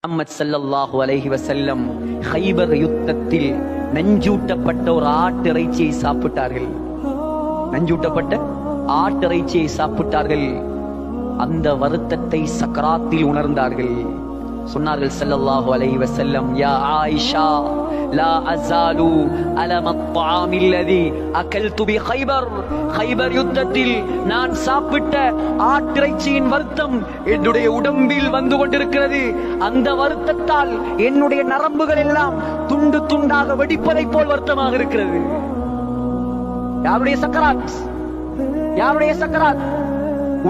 முஹம்மது ஸல்லல்லாஹு அலைஹி வஸல்லம் கைபர் யுத்தத்தில் நஞ்சூட்டப்பட்ட ஒரு ஆட்டிறைச்சியை சாப்பிட்டார்கள். நஞ்சூட்டப்பட்ட ஆட்டிறைச்சியை சாப்பிட்டார்கள். அந்த வருத்தத்தை சக்கராத்தில் உணர்ந்தார்கள். சொன்னார்கள் ஸல்லல்லாஹு அலைஹி வஸல்லம், யா ஆயிஷா லா அஸாலு அலமத் த்ஆம் அல்லதி அகல்து பி கைபர். கைபர் யுத்தத்தில் நான் சாப்பிட்ட ஆட்டிறைச்சியின் வருத்தம் என்னுடைய உடம்பில் வந்து கொண்டிருக்கிறது. அந்த வருத்தத்தால் என்னுடைய நரம்புகள் எல்லாம் துண்டு துண்டாக வெடிப்பதை போல் வருத்தமாக இருக்கிறது. யாருடைய சக்கராத்? யாருடைய சக்கராத்?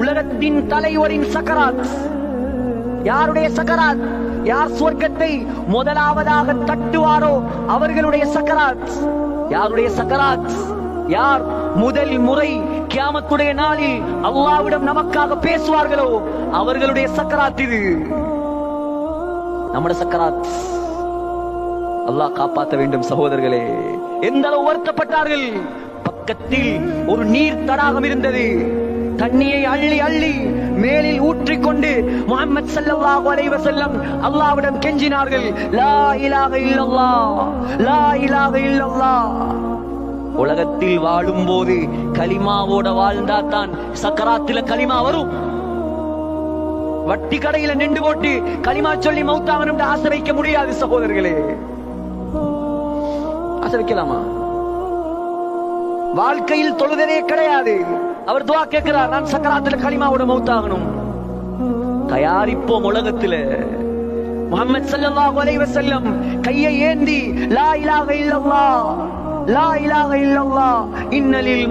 உலகத்தின் தலைவரின் சக்கராத். யாருடைய சக்கராத்? யார் சுவர்க்கத்தை முதலாவதாக தட்டுவாரோ அவர்களுடைய சக்கராத். யாருடைய சக்கராத்? யார் முதல் முறை கியாமத்துடைய நாளில் அல்லாஹ்விடம் நமக்காக பேசுவார்களோ அவர்களுடைய சக்கராத் இது. நம்முடைய சக்கராத் அல்லாஹ் காப்பாற்ற வேண்டும். சகோதரர்களே, எந்த அளவு வருத்தப்பட்டார்கள். பக்கத்தில் ஒரு நீர் தடாகம் இருந்தது. தண்ணியை அள்ளி அள்ளி மேலில் ஊற்றிக்கொண்டு முஹம்மது ஸல்லல்லாஹு அலைஹி வஸல்லம் அல்லாஹ்விடம் கெஞ்சினார்கள், லா இலாஹ இல்லல்லாஹ், லா இலாஹ இல்லல்லாஹ். உலகத்தில் வாழும்போது கலிமாவோட வாழ்ந்தாதான் சக்கராத்தில கலிமா வரும். வட்டி கடையில நின்று போட்டு கலிமா சொல்லி மௌத்தாகணும் ஆசை வைக்க முடியாது சகோதரர்களே. ஆசை வைக்கலாமா? வாழ்க்கையில் தொழுதலே கிடையாது. அவர் துஆ கேட்கிறார், நான் சக்கராத்துல கலிமாவோட மௌத்தாகணும். தயாரிப்போம் உலகத்துல. முஹம்மது ஸல்லல்லாஹு அலைஹி வஸல்லம் கையை ஏந்தி லா இலாஹ இல்லல்லாஹ், லா இலாஹ இல்லல்லாஹ், இன்னலில்